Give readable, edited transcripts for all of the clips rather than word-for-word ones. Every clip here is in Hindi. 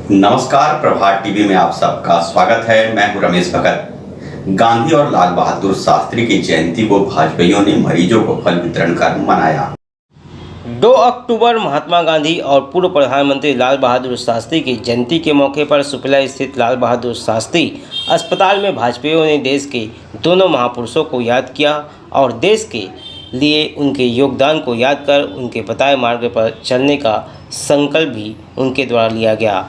नमस्कार, प्रभात टीवी में आप सबका स्वागत है। मैं हूं रमेश भगत। गांधी और लाल बहादुर शास्त्री की जयंती को भाजपाइयों ने मरीजों को फल वितरण कर मनाया। 2 अक्टूबर महात्मा गांधी और पूर्व प्रधानमंत्री लाल बहादुर शास्त्री की जयंती के मौके पर सुकला स्थित लाल बहादुर शास्त्री अस्पताल में भाजपाइयों ने देश के दोनों महापुरुषों को याद किया और देश के लिए उनके योगदान को याद कर उनके बताए मार्ग पर चलने का संकल्प भी उनके द्वारा लिया गया।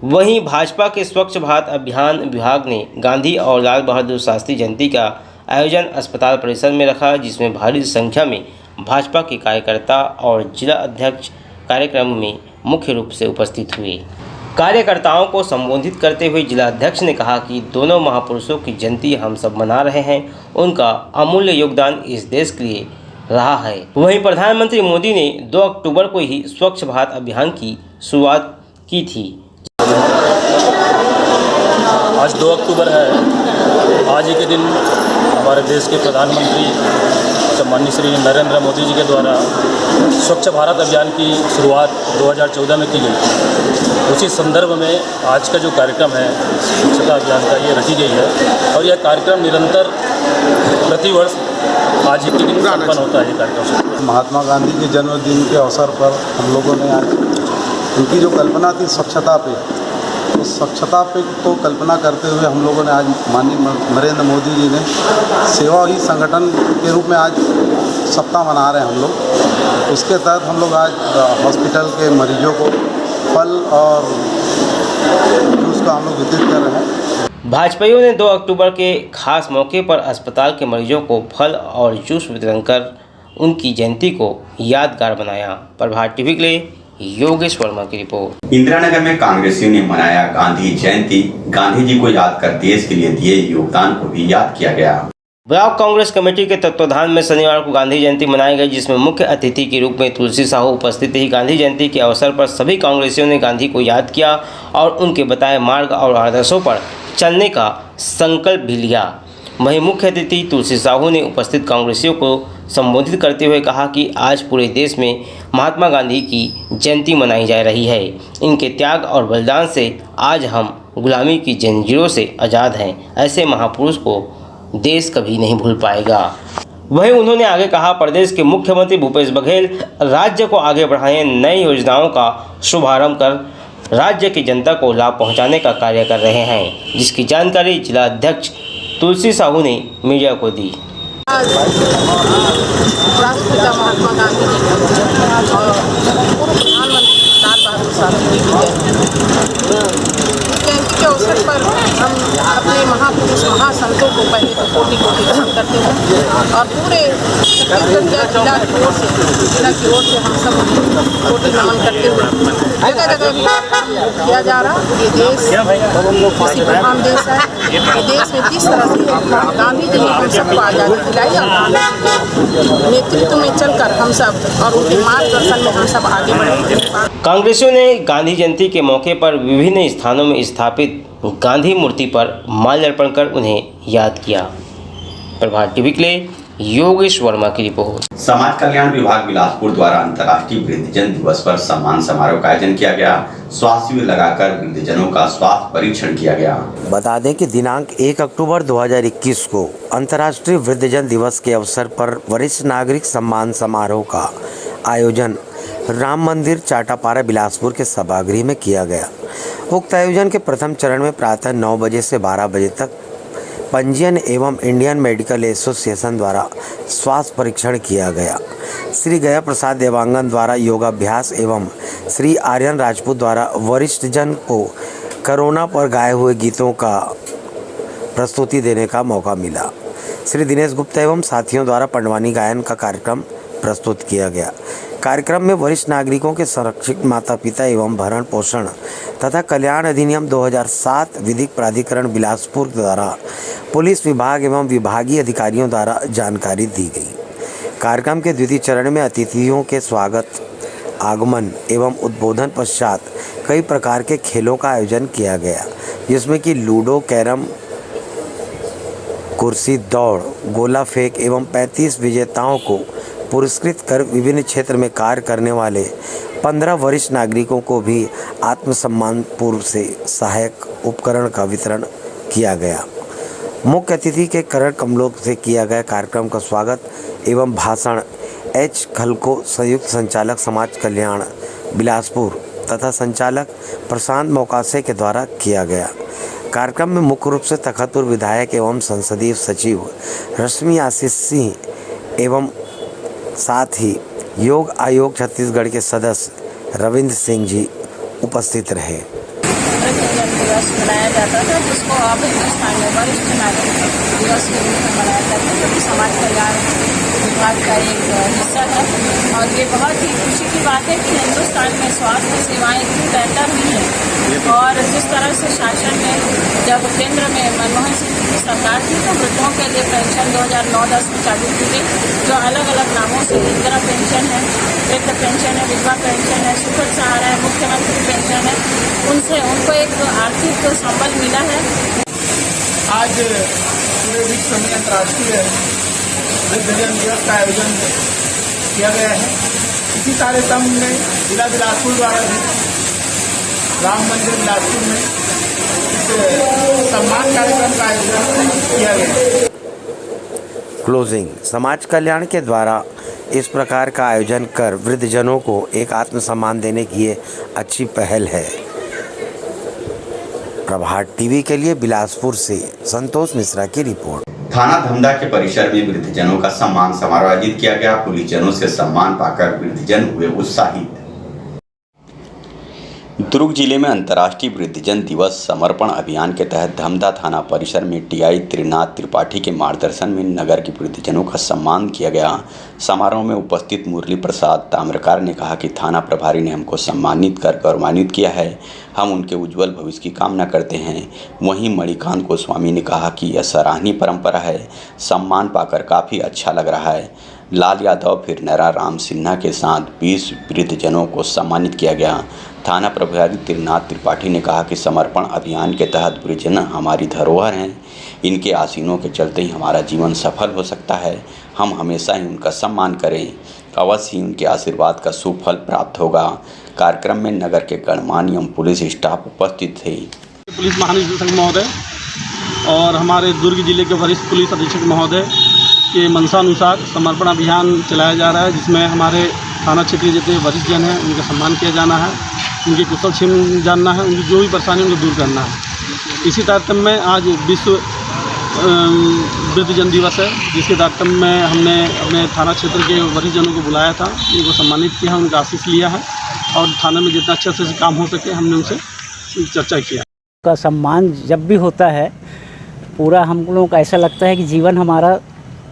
वहीं भाजपा के स्वच्छ भारत अभियान विभाग ने गांधी और लाल बहादुर शास्त्री जयंती का आयोजन अस्पताल परिसर में रखा, जिसमें भारी संख्या में भाजपा के कार्यकर्ता और जिला अध्यक्ष कार्यक्रम में मुख्य रूप से उपस्थित हुए। कार्यकर्ताओं को संबोधित करते हुए जिला अध्यक्ष ने कहा कि दोनों महापुरुषों की जयंती हम सब मना रहे हैं। उनका अमूल्य योगदान इस देश के लिए रहा है। वहीं प्रधानमंत्री मोदी ने 2 अक्टूबर को ही स्वच्छ भारत अभियान की शुरुआत की थी। आज 2 अक्टूबर है। आज ही के दिन हमारे देश के प्रधानमंत्री माननीय श्री नरेंद्र मोदी जी के द्वारा स्वच्छ भारत अभियान की शुरुआत 2014 में की गई। उसी संदर्भ में आज का जो कार्यक्रम है स्वच्छता अभियान का, ये रखी गई है और यह कार्यक्रम निरंतर प्रतिवर्ष आज ही के दिन संपन्न होता है। ये कार्यक्रम महात्मा गांधी के जन्मदिन के अवसर पर हम लोगों ने आज उनकी जो कल्पना थी स्वच्छता पे, उस स्वच्छता पे तो कल्पना करते हुए हम लोगों ने आज माननीय नरेंद्र मोदी जी ने सेवा ही संगठन के रूप में आज सप्ताह मना रहे हैं हम लोग। उसके तहत हम लोग आज हॉस्पिटल के मरीजों को फल और जूस का हम लोग वितरित कर रहे हैं। भाजपाइयों ने 2 अक्टूबर के खास मौके पर अस्पताल के मरीजों को फल और जूस वितरण कर उनकी जयंती को यादगार बनाया। प्रभात टीवी के लिए योगेश वर्मा की रिपोर्ट। इंदिरानगर में कांग्रेसियों ने मनाया गांधी जयंती। गांधी जी को याद कर देश के लिए दिए योगदान को भी याद किया गया। ब्लॉक कांग्रेस कमेटी के तत्वाधान में शनिवार को गांधी जयंती मनाई गई, जिसमें मुख्य अतिथि के रूप में तुलसी साहू उपस्थित रही। गांधी जयंती के अवसर पर सभी कांग्रेसियों ने गांधी को याद किया और उनके बताए मार्ग और आदर्शों पर चलने का संकल्प भी लिया। वहीं मुख्य अतिथि तुलसी साहू ने उपस्थित कांग्रेसियों को संबोधित करते हुए कहा कि आज पूरे देश में महात्मा गांधी की जयंती मनाई जा रही है। इनके त्याग और बलिदान से आज हम गुलामी की जंजीरों से आज़ाद हैं। ऐसे महापुरुष को देश कभी नहीं भूल पाएगा। वहीं उन्होंने आगे कहा, प्रदेश के मुख्यमंत्री भूपेश बघेल राज्य को आगे बढ़ाने नई योजनाओं का शुभारंभ कर राज्य की जनता को लाभ पहुंचाने का कार्य कर रहे हैं, जिसकी जानकारी जिला अध्यक्ष तुलसी साहू ने मीडिया को दी। राष्ट्रपिता महात्मा गांधी जी और पूर्व प्रधानमंत्री लाल बहादुर शास्त्री जी जयंती के अवसर पर हम अपने महापुरुष महासंतों को पहले तो कोटि कोटि नमन करते हैं और पूरे छत्तीसगढ़ जिला की ओर से हम सब कोटि नमन करते हुए जगह जगह किया जा रहा। ये देश किसी महान देश है। ये देश में जिस तरह से गांधी जी ने हम सबको आज़ादी दिलाई और नेतृत्व में चलकर हम सब और उनके मार्गदर्शन में हम सब आगे बढ़े। कांग्रेसियों ने गांधी जयंती के मौके पर विभिन्न स्थानों में स्थापित गांधी मूर्ति पर माल्यार्पण कर उन्हें याद किया। प्रभात टीवी के लिए योगेश वर्मा की रिपोर्ट। समाज कल्याण विभाग बिलासपुर द्वारा अंतर्राष्ट्रीय वृद्धजन दिवस पर सम्मान समारोह का आयोजन किया गया। स्वास्थ्य शिविर लगाकर वृद्धजनों का स्वास्थ्य परीक्षण किया गया। बता दें कि दिनांक 1 अक्टूबर 2021 को अंतर्राष्ट्रीय वृद्धजन दिवस के अवसर पर वरिष्ठ नागरिक सम्मान समारोह का आयोजन राम मंदिर चाटापारा बिलासपुर के सभागृह में किया गया। उक्त आयोजन के प्रथम चरण में प्रातः 9 बजे से 12 बजे तक पंजीयन एवं इंडियन मेडिकल एसोसिएशन द्वारा स्वास्थ्य परीक्षण किया गया। श्री गया प्रसाद देवांगन द्वारा योगाभ्यास एवं श्री आर्यन राजपूत द्वारा वरिष्ठ जन को कोरोना पर गाए हुए गीतों का प्रस्तुति देने का मौका मिला। श्री दिनेश गुप्ता एवं साथियों द्वारा पंडवानी गायन का कार्यक्रम प्रस्तुत किया गया। कार्यक्रम में वरिष्ठ नागरिकों के संरक्षित माता पिता एवं भरण पोषण तथा कल्याण अधिनियम 2007 विधिक प्राधिकरण बिलासपुर द्वारा पुलिस विभाग एवं विभागीय अधिकारियों द्वारा जानकारी दी गई। कार्यक्रम के द्वितीय चरण में अतिथियों के स्वागत, आगमन एवं उद्बोधन पश्चात कई प्रकार के खेलों का आयोजन किया गया, जिसमें कि लूडो, कैरम, कुर्सी दौड़, गोला फेंक एवं 35 विजेताओं को पुरस्कृत कर विभिन्न क्षेत्र में कार्य करने वाले 15 वरिष्ठ नागरिकों को भी आत्मसम्मान पूर्व से सहायक उपकरण का वितरण किया गया। मुख्य अतिथि के करण कमलों से किया गया कार्यक्रम का स्वागत एवं भाषण एच खलको संयुक्त संचालक समाज कल्याण बिलासपुर तथा संचालक प्रशांत मोकासे के द्वारा किया गया। कार्यक्रम में मुख्य रूप से तखतपुर विधायक एवं संसदीय सचिव रश्मि आशीष सिंह एवं साथ ही योग आयोग छत्तीसगढ़ के सदस्य रविंद्र सिंह जी उपस्थित रहे। वृद्धजन दिवस मनाया जाता था, जिसको अब हिंदुस्तान में वरिष्ठ नागरिक दिवस के रूप में मनाया जाता है, जो कि समाज कल्याण विभाग का एक हिस्सा है। और ये बहुत ही खुशी की बात है कि हिंदुस्तान में स्वास्थ्य सेवाएं इतनी बेहतर हुई हैं। और जिस तरह से शासन में जब केंद्र में मनमोहन सिंह की सरकार थी, तो वृद्धों के लिए पेंशन 2009-10 में चालू की गई, जो अलग अलग नामों से इंदिरा पेंशन है, वृद्ध पेंशन है, विधवा पेंशन है, सुखद सहारा है, मुख्यमंत्री पेंशन है। उनसे उनको एक आर्थिक संबल मिला है। आज पूरे विश्व में अंतर्राष्ट्रीय वृद्धजन दिवस का आयोजन किया गया है। इसी कार्यक्रम में जिला बिलासपुर द्वारा भी राम मंदिर बिलासपुर में इस सम्मान कार्यक्रम का आयोजन किया गया है। क्लोजिंग समाज कल्याण के द्वारा इस प्रकार का आयोजन कर वृद्धजनों को एक आत्मसम्मान देने की ये अच्छी पहल है। प्रभात टीवी के लिए बिलासपुर से संतोष मिश्रा की रिपोर्ट। थाना धमधा के परिसर में वृद्धजनों का सम्मान समारोह आयोजित किया गया। पुलिसजनों से सम्मान पाकर वृद्धजन हुए उत्साहित। दुर्ग जिले में अंतर्राष्ट्रीय वृद्धजन दिवस समर्पण अभियान के तहत धमधा थाना परिसर में टीआई त्रिनाथ त्रिपाठी के मार्गदर्शन में नगर के वृद्धजनों का सम्मान किया गया। समारोह में उपस्थित मुरली प्रसाद ताम्रकार ने कहा कि थाना प्रभारी ने हमको सम्मानित कर गौरवान्वित किया है, हम उनके उज्जवल भविष्य की कामना करते हैं। वहीं मणिकांत गोस्वामी ने कहा कि यह सराहनीय परंपरा है, सम्मान पाकर काफ़ी अच्छा लग रहा है। लाल यादव फिर नरा राम सिन्हा के साथ 20 वृद्धजनों को सम्मानित किया गया। थाना प्रभारी त्रिनाथ त्रिपाठी ने कहा कि समर्पण अभियान के तहत वृद्धजन हमारी धरोहर हैं, इनके आसीनों के चलते ही हमारा जीवन सफल हो सकता है। हम हमेशा ही उनका सम्मान करें, अवश्य ही उनके आशीर्वाद का शुभ फल प्राप्त होगा। कार्यक्रम में नगर के गणमान्य एवं पुलिस स्टाफ उपस्थित थे। पुलिस महानिदेशक महोदय और हमारे दुर्ग जिले के वरिष्ठ पुलिस अधीक्षक महोदय के मंशानुसार समर्पण अभियान चलाया जा रहा है, जिसमें हमारे थाना क्षेत्रीय जितने वरिष्ठ जन हैं उनका सम्मान किया जाना है, उनकी कुशल क्षेम जानना है, उनकी जो भी परेशानी उनको दूर करना है। इसी तारतम्य में आज विश्व वृद्धजन दिवस है, जिसके तारतम्य में हमने अपने थाना क्षेत्र के वरिष्ठ जनों को बुलाया था, उनको सम्मानित किया, उनका आशीष लिया है और थाने में जितना अच्छे से काम हो सके हमने उनसे चर्चा किया। का सम्मान जब भी होता है, पूरा हम लोगों को ऐसा लगता है कि जीवन हमारा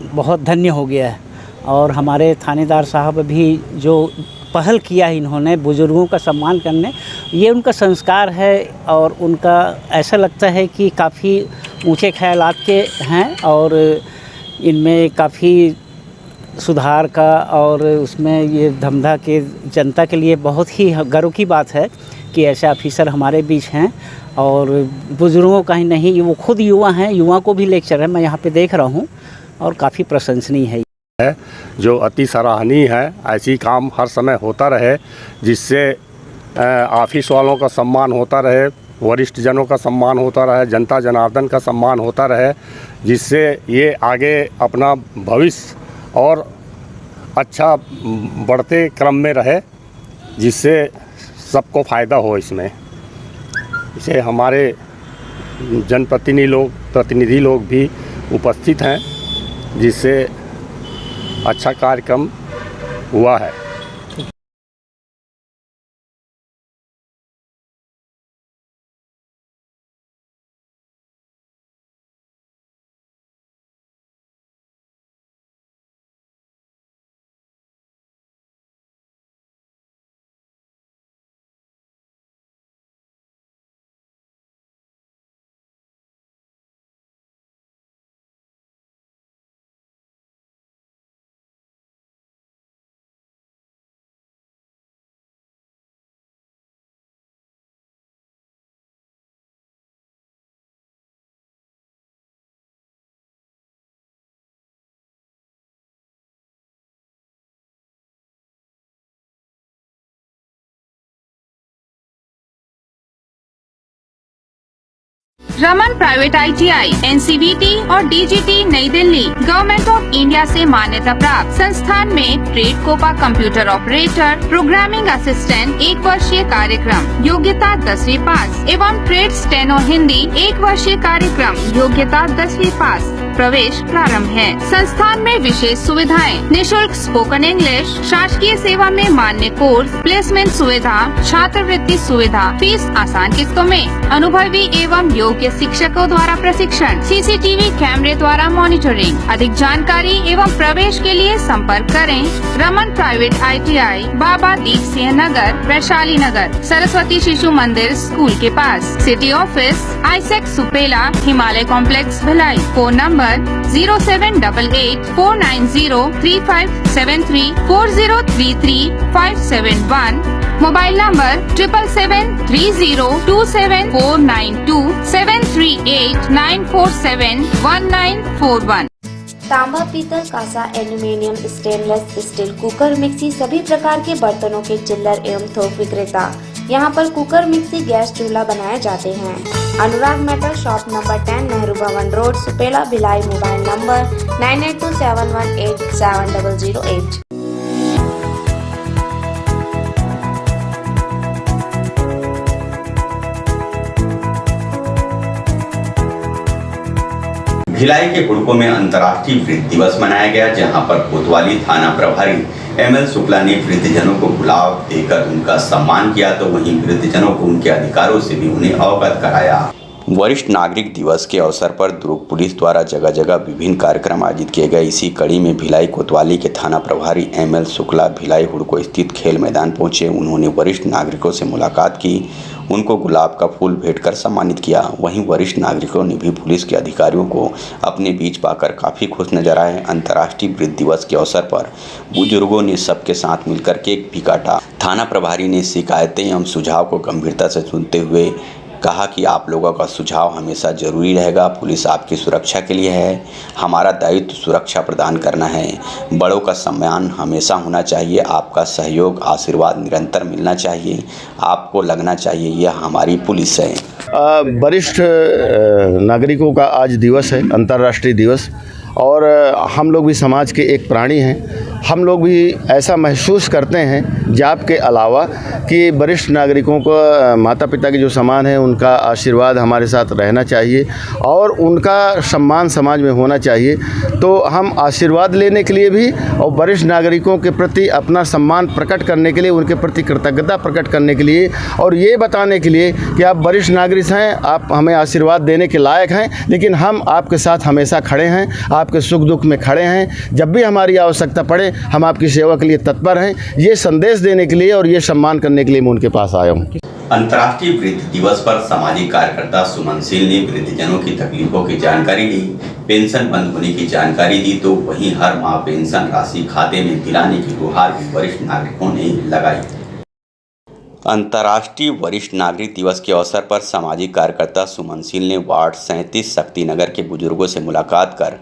बहुत धन्य हो गया है। और हमारे थानेदार साहब भी जो पहल किया है इन्होंने बुज़ुर्गों का सम्मान करने, ये उनका संस्कार है और उनका ऐसा लगता है कि काफ़ी ऊंचे ख्यालात के हैं और इनमें काफ़ी सुधार का और उसमें ये धमधा के जनता के लिए बहुत ही गर्व की बात है कि ऐसे ऑफिसर हमारे बीच हैं। और बुज़ुर्गों का ही नहीं, वो खुद युवा हैं, युवा को भी लेक्चर है मैं यहाँ पे देख रहा हूँ और काफ़ी प्रशंसनीय है जो अति सराहनीय है। ऐसी काम हर समय होता रहे, जिससे ऑफिस वालों का सम्मान होता रहे, वरिष्ठ जनों का सम्मान होता रहे, जनता जनार्दन का सम्मान होता रहे, जिससे ये आगे अपना भविष्य और अच्छा बढ़ते क्रम में रहे, जिससे सबको फ़ायदा हो। इसमें इसे हमारे प्रतिनिधि लोग भी उपस्थित हैं, जिससे अच्छा कार्यक्रम हुआ है। रमन प्राइवेट ITI, NCVT और DGT नई दिल्ली गवर्नमेंट ऑफ इंडिया से मान्यता प्राप्त संस्थान में trade COPA computer operator, programming assistant 1 वर्षीय कार्यक्रम, योग्यता 10वीं पास एवं ट्रेड स्टेनो हिंदी 1 वर्षीय कार्यक्रम, योग्यता 10वीं पास। प्रवेश प्रारंभ है। संस्थान में विशेष सुविधाएं, निशुल्क स्पोकन इंग्लिश, शासकीय सेवा में मान्य कोर्स, प्लेसमेंट सुविधा, छात्रवृत्ति सुविधा, फीस आसान किस्तों में, अनुभवी एवं योग्य शिक्षकों द्वारा प्रशिक्षण, CCTV कैमरे द्वारा मॉनिटरिंग। अधिक जानकारी एवं प्रवेश के लिए संपर्क करें Raman private ITI, Baba Deep Singh Nagar, Vaishali Nagar, Saraswati Shishu Mandir school के पास। City office AISECT Supela, Himalaya complex Bhilai. Phone number 0788 490 3573 4033 571, mobile number 777 30 27492 738 947 1941। तांबा, पीतल, कांसा, aluminium, stainless steel, cooker, mixie सभी प्रकार के बर्तनों के चिल्लर एवं थोक विक्रेता। यहाँ पर कुकर, मिक्सी, गैस चूल्हा बनाए जाते हैं। अनुराग मेटल शॉप नंबर 10, नेहरू भवन road, Supela, Bhilai. Mobile number 9827187008। Bhilai के हुड़को में अंतर्राष्ट्रीय वृद्ध दिवस मनाया गया, जहां पर कोतवाली थाना प्रभारी ML शुक्ला ने वृद्धजनों को गुलाब देकर उनका सम्मान किया, तो वहीं वृद्धजनों को उनके अधिकारों से भी उन्हें अवगत कराया। वरिष्ठ नागरिक दिवस के अवसर पर दुर्ग पुलिस द्वारा जगह जगह विभिन्न कार्यक्रम आयोजित किए गए। इसी कड़ी में भिलाई कोतवाली के थाना प्रभारी ML शुक्ला भिलाई हुड़को स्थित खेल मैदान पहुंचे। उन्होंने वरिष्ठ नागरिकों से मुलाकात की, उनको गुलाब का फूल भेंट कर सम्मानित किया। वहीं वरिष्ठ नागरिकों ने भी पुलिस के अधिकारियों को अपने बीच पाकर काफ़ी खुश नजर आए। अंतर्राष्ट्रीय वृद्ध दिवस के अवसर पर बुजुर्गों ने सबके साथ मिलकर केक भी काटा। थाना प्रभारी ने शिकायतें एवं सुझाव को गंभीरता से सुनते हुए कहा कि आप लोगों का सुझाव हमेशा जरूरी रहेगा। पुलिस आपकी सुरक्षा के लिए है, हमारा दायित्व सुरक्षा प्रदान करना है। बड़ों का सम्मान हमेशा होना चाहिए, आपका सहयोग आशीर्वाद निरंतर मिलना चाहिए। आपको लगना चाहिए यह हमारी पुलिस है। वरिष्ठ नागरिकों का आज दिवस है, अंतर्राष्ट्रीय दिवस, और हम लोग भी समाज के एक प्राणी हैं। हम लोग भी ऐसा महसूस करते हैं जाप के अलावा कि वरिष्ठ नागरिकों को माता पिता के जो समान है उनका आशीर्वाद हमारे साथ रहना चाहिए और उनका सम्मान समाज में होना चाहिए। तो हम आशीर्वाद लेने के लिए भी और वरिष्ठ नागरिकों के प्रति अपना सम्मान प्रकट करने के लिए, उनके प्रति कृतज्ञता प्रकट करने के लिए और ये बताने के लिए कि आप वरिष्ठ नागरिक हैं, आप हमें आशीर्वाद देने के लायक हैं, लेकिन हम आपके साथ हमेशा खड़े हैं, आपके सुख दुख में खड़े हैं। जब भी हमारी आवश्यकता पड़े हम आपकी सेवा के लिए तत्पर हैं। ये संदेश देने के लिए और ये सम्मान करने के लिए मैं उनके पास आया हूँ। अंतर्राष्ट्रीय वृद्ध दिवस पर सामाजिक कार्यकर्ता सुमन सिंह ने वृद्धजनों की तकलीफों की जानकारी ली, पेंशन बंद होने की जानकारी दी, तो वहीं हर माह पेंशन राशि खाते में दिलाने की गुहार भी वरिष्ठ नागरिकों ने लगाई। अंतर्राष्ट्रीय वरिष्ठ नागरिक दिवस के अवसर पर सामाजिक कार्यकर्ता सुमन सिंह ने वार्ड 37 शक्तिनगर के बुजुर्गों से मुलाकात कर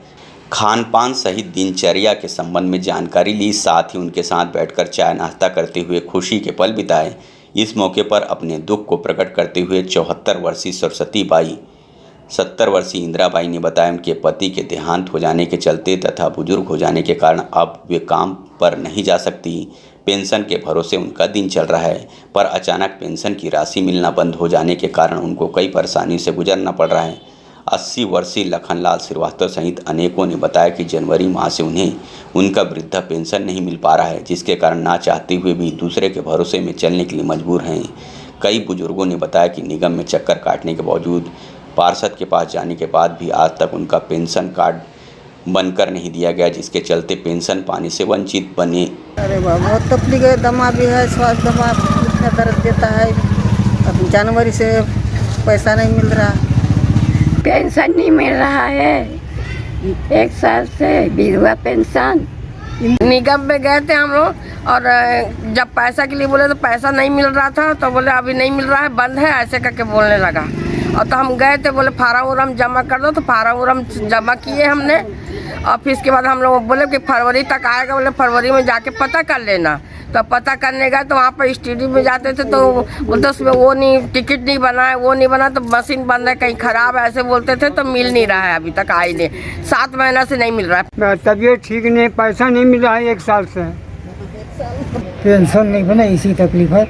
खान पान सहित दिनचर्या के संबंध में जानकारी ली। साथ ही उनके साथ बैठकर चाय नाश्ता करते हुए खुशी के पल बिताए। इस मौके पर अपने दुख को प्रकट करते हुए 74 वर्षीय सरस्वती बाई, 70 वर्षीय इंदिरा बाई ने बताया उनके पति के देहांत हो जाने के चलते तथा बुजुर्ग हो जाने के कारण अब वे काम पर नहीं जा सकती। पेंशन के भरोसे उनका दिन चल रहा है, पर अचानक पेंशन की राशि मिलना बंद हो जाने के कारण उनको कई परेशानी से गुजरना पड़ रहा है। 80 वर्षीय लखनलाल श्रीवास्तव सहित अनेकों ने बताया कि जनवरी माह से उन्हें उनका वृद्धा पेंशन नहीं मिल पा रहा है, जिसके कारण ना चाहते हुए भी दूसरे के भरोसे में चलने के लिए मजबूर हैं। कई बुजुर्गों ने बताया कि निगम में चक्कर काटने के बावजूद, पार्षद के पास जाने के बाद भी आज तक उनका पेंशन कार्ड बनकर नहीं दिया गया, जिसके चलते पेंशन पाने से वंचित बने। अरे बहुत तकलीफ है, दमा भी है, स्वास्थ्य दमा इतना दर्द देता है। अब जनवरी से पैसा नहीं मिल रहा, पेंशन नहीं मिल रहा है 1 साल से, विधवा पेंशन। निगम में गए थे हम लोग और जब पैसा के लिए बोले तो पैसा नहीं मिल रहा था, तो बोले अभी नहीं मिल रहा है, बंद है, ऐसे करके बोलने लगा। और तो हम गए थे, बोले फार्म उरम जमा कर दो, तो फार्म उरम जमा किए हमने और फिर इसके बाद हम लोग बोले कि फरवरी तक आएगा, बोले फरवरी में जाके पता कर लेना। तो पता करने गए तो वहाँ पर स्टेडियम में जाते थे तो बोलते उसमें वो नहीं, टिकट नहीं बना है, वो नहीं बना, तो मशीन बंद है, कहीं ख़राब है, ऐसे बोलते थे। तो मिल नहीं रहा है, अभी तक आई नहीं, 7 महीना से नहीं मिल रहा है। तबीयत ठीक नहीं, पैसा नहीं मिल रहा है 1 साल से, पेंशन नहीं बना, इसी तकलीफ है।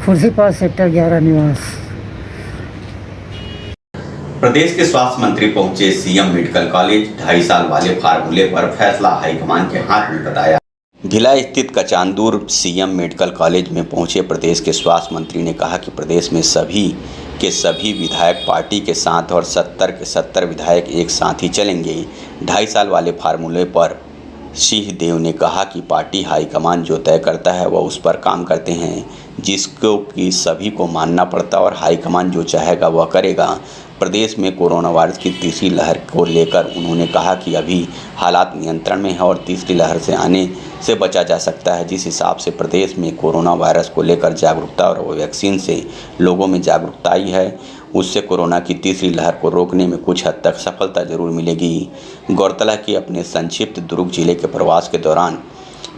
खुर्शीपाद सेक्टर 11 निवास। प्रदेश के स्वास्थ्य मंत्री पहुंचे सीएम मेडिकल कॉलेज, 2.5 साल वाले फार्मूले पर फैसला हाईकमान के हाथ में बताया। भिलाई स्थित कचांदूर सीएम मेडिकल कॉलेज में पहुंचे प्रदेश के स्वास्थ्य मंत्री ने कहा कि प्रदेश में सभी के सभी विधायक पार्टी के साथ और 70 के 70 विधायक एक साथ ही चलेंगे। 2.5 साल वाले फार्मूले पर सिंहदेव ने कहा कि पार्टी हाईकमान जो तय करता है वह उस पर काम करते हैं, जिसको कि सभी को मानना पड़ता और हाईकमान जो चाहेगा वह करेगा। प्रदेश में कोरोना वायरस की तीसरी लहर को लेकर उन्होंने कहा कि अभी हालात नियंत्रण में है और तीसरी लहर से आने से बचा जा सकता है। जिस हिसाब से प्रदेश में कोरोना वायरस को लेकर जागरूकता और वैक्सीन से लोगों में जागरूकता आई है, उससे कोरोना की तीसरी लहर को रोकने में कुछ हद तक सफलता जरूर मिलेगी। गौरतलब कि अपने संक्षिप्त दुर्ग जिले के प्रवास के दौरान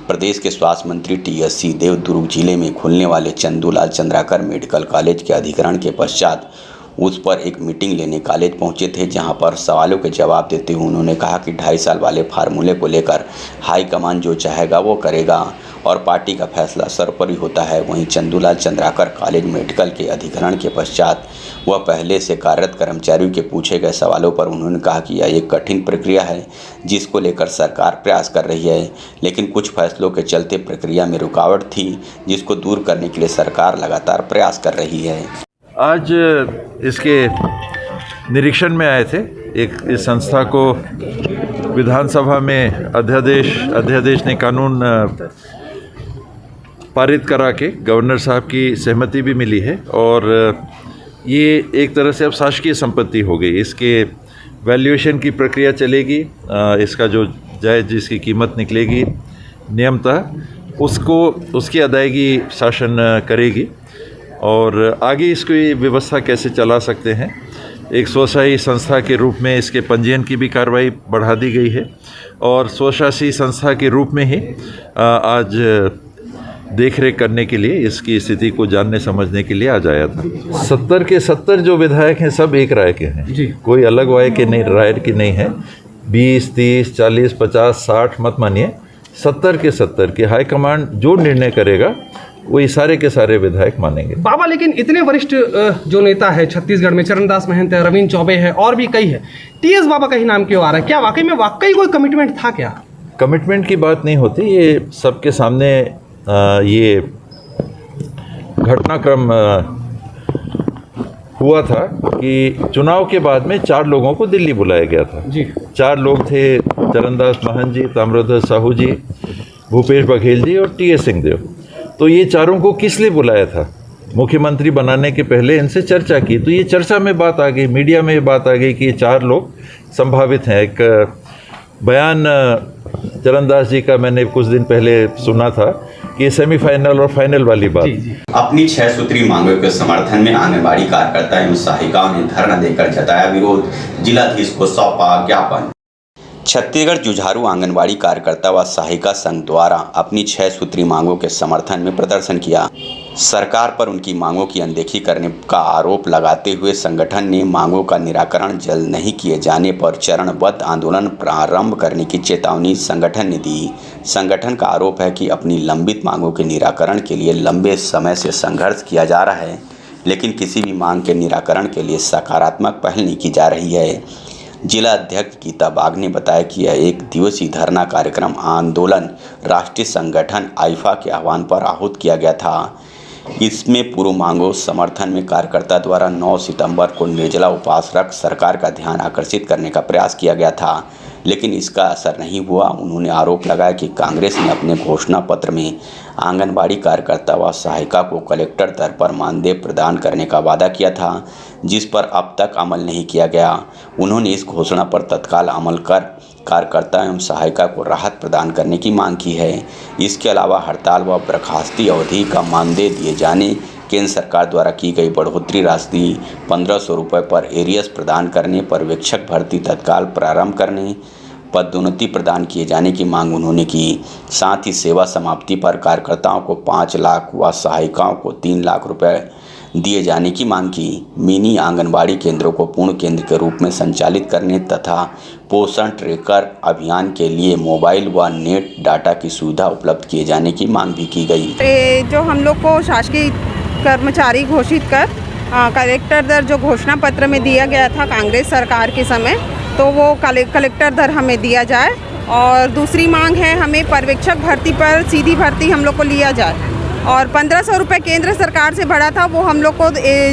प्रदेश के स्वास्थ्य मंत्री टी.एस. सिंहदेव दुर्ग जिले में खुलने वाले चंदूलाल चंद्राकर मेडिकल कॉलेज के अधिग्रहण के पश्चात उस पर एक मीटिंग लेने कॉलेज पहुंचे थे, जहां पर सवालों के जवाब देते हुए उन्होंने कहा कि 2.5 साल वाले फार्मूले को लेकर हाईकमान जो चाहेगा वो करेगा और पार्टी का फैसला सर्वोपरि होता है। वहीं चंदूलाल चंद्राकर कॉलेज मेडिकल के अधिग्रहण के पश्चात वह पहले से कार्यरत कर्मचारियों के पूछे गए सवालों पर उन्होंने कहा कि यह एक कठिन प्रक्रिया है जिसको लेकर सरकार प्रयास कर रही है, लेकिन कुछ फैसलों के चलते प्रक्रिया में रुकावट थी, जिसको दूर करने के लिए सरकार लगातार प्रयास कर रही है। आज इसके निरीक्षण में आए थे। इस संस्था को विधानसभा में अध्यादेश ने कानून पारित करा के गवर्नर साहब की सहमति भी मिली है और ये एक तरह से अब शासकीय संपत्ति हो गई। इसके वैल्यूएशन की प्रक्रिया चलेगी, इसका जो जायज़ जिसकी कीमत निकलेगी नियमतः उसकी अदायगी शासन करेगी और आगे इसकी व्यवस्था कैसे चला सकते हैं। एक स्वशासी संस्था के रूप में इसके पंजीयन की भी कार्रवाई बढ़ा दी गई है और स्वशासी संस्था के रूप में ही आज देखरेख करने के लिए इसकी स्थिति को जानने समझने के लिए आज आया था। 70 के 70 जो विधायक हैं सब एक राय के हैं जी, कोई अलग राय के नहीं है। 20, 30, 40, 50, 60 मत मानिए, 70 के 70 के हाईकमांड जो निर्णय करेगा वही सारे के सारे विधायक मानेंगे। बाबा, लेकिन इतने वरिष्ठ जो नेता है छत्तीसगढ़ में, चरणदास महंत है, रविंद्र चौबे है और भी कई है, टीएस बाबा का ही नाम क्यों आ रहा है? क्या वाकई कोई कमिटमेंट था क्या? कमिटमेंट की बात नहीं होती, ये सबके सामने ये घटनाक्रम हुआ था कि चुनाव के बाद में 4 लोगों को दिल्ली बुलाया गया था जी। 4 लोग थे, चरणदास महंत जी, ताम्रध्वज साहू जी, भूपेश बघेल जी और टी.एस. सिंहदेव। तो ये चारों को किस लिए बुलाया था? मुख्यमंत्री बनाने के पहले इनसे चर्चा की, तो ये चर्चा में बात आ गई, मीडिया में ये बात आ गई कि ये 4 लोग संभावित हैं। एक बयान चरणदास जी का मैंने कुछ दिन पहले सुना था कि सेमीफाइनल और फाइनल वाली बात। अपनी 6 सूत्री मांगों के समर्थन में आंगनबाड़ी कार्यकर्ता एवं सहायिकाओं ने धरना देकर जताया विरोध, जिलाधीश को सौंपा ज्ञापन। छत्तीसगढ़ जुझारू आंगनबाड़ी कार्यकर्ता व सहायिका संघ द्वारा अपनी 6 सूत्री मांगों के समर्थन में प्रदर्शन किया। सरकार पर उनकी मांगों की अनदेखी करने का आरोप लगाते हुए संगठन ने मांगों का निराकरण जल्द नहीं किए जाने पर चरणबद्ध आंदोलन प्रारंभ करने की चेतावनी संगठन ने दी। संगठन का आरोप है कि अपनी लंबित मांगों के निराकरण के लिए लंबे समय से संघर्ष किया जा रहा है, लेकिन किसी भी मांग के निराकरण के लिए सकारात्मक पहल नहीं की जा रही है। जिला अध्यक्ष गीता बाग ने बताया कि यह 1 दिवसीय धरना कार्यक्रम आंदोलन राष्ट्रीय संगठन आईफा के आह्वान पर आहूत किया गया था। इसमें पूर्व मांगों समर्थन में कार्यकर्ता द्वारा 9 सितंबर को निर्जला उपवास रख सरकार का ध्यान आकर्षित करने का प्रयास किया गया था, लेकिन इसका असर नहीं हुआ। उन्होंने आरोप लगाया कि कांग्रेस ने अपने घोषणा पत्र में आंगनबाड़ी कार्यकर्ता व सहायिका को कलेक्टर स्तर पर मानदेय प्रदान करने का वादा किया था, जिस पर अब तक अमल नहीं किया गया। उन्होंने इस घोषणा पर तत्काल अमल कर कार्यकर्ता एवं सहायिका को राहत प्रदान करने की मांग की है। इसके अलावा हड़ताल व बर्खास्ती अवधि का मानदेय दिए जाने, केंद्र सरकार द्वारा की गई बढ़ोतरी राशि 1500 रुपये पर एरियस प्रदान करने, पर्यवेक्षक भर्ती तत्काल प्रारंभ करने, पदोन्नति प्रदान किए जाने की मांग उन्होंने की। साथ ही सेवा समाप्ति पर कार्यकर्ताओं को 5 लाख व सहायिकाओं को 3 लाख रुपए दिए जाने की मांग की। मिनी आंगनबाड़ी केंद्रों को पूर्ण केंद्र के रूप में संचालित करने तथा पोषण ट्रैकर अभियान के लिए मोबाइल व नेट डाटा की सुविधा उपलब्ध किए जाने की मांग भी की गई। जो हम लोग को शासकीय कर्मचारी घोषित कर कलेक्टर दर जो घोषणा पत्र में दिया गया था कांग्रेस सरकार के समय, तो वो कलेक्टर दर हमें दिया जाए। और दूसरी मांग है हमें पर्यवेक्षक भर्ती पर सीधी भर्ती हम लोग को लिया जाए। और 1500 रुपये केंद्र सरकार से बढ़ा था, वो हम लोग को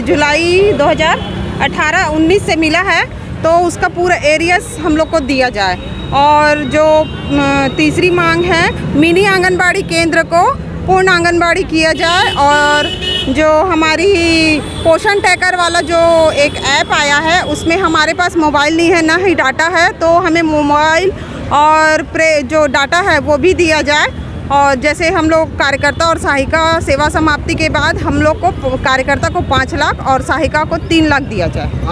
जुलाई 2018-19 से मिला है, तो उसका पूरा एरियस हम लोग को दिया जाए। और जो तीसरी मांग है मिनी आंगनबाड़ी केंद्र को पूर्ण आंगनबाड़ी किया जाए। और जो हमारी पोषण ट्रैकर वाला जो एक ऐप आया है उसमें हमारे पास मोबाइल नहीं है, ना ही डाटा है, तो हमें मोबाइल और जो डाटा है वो भी दिया जाए। और जैसे हम लोग कार्यकर्ता और सहायिका सेवा समाप्ति के बाद हम लोग को कार्यकर्ता को 5 लाख और सहायिका को 3 लाख दिया जाए।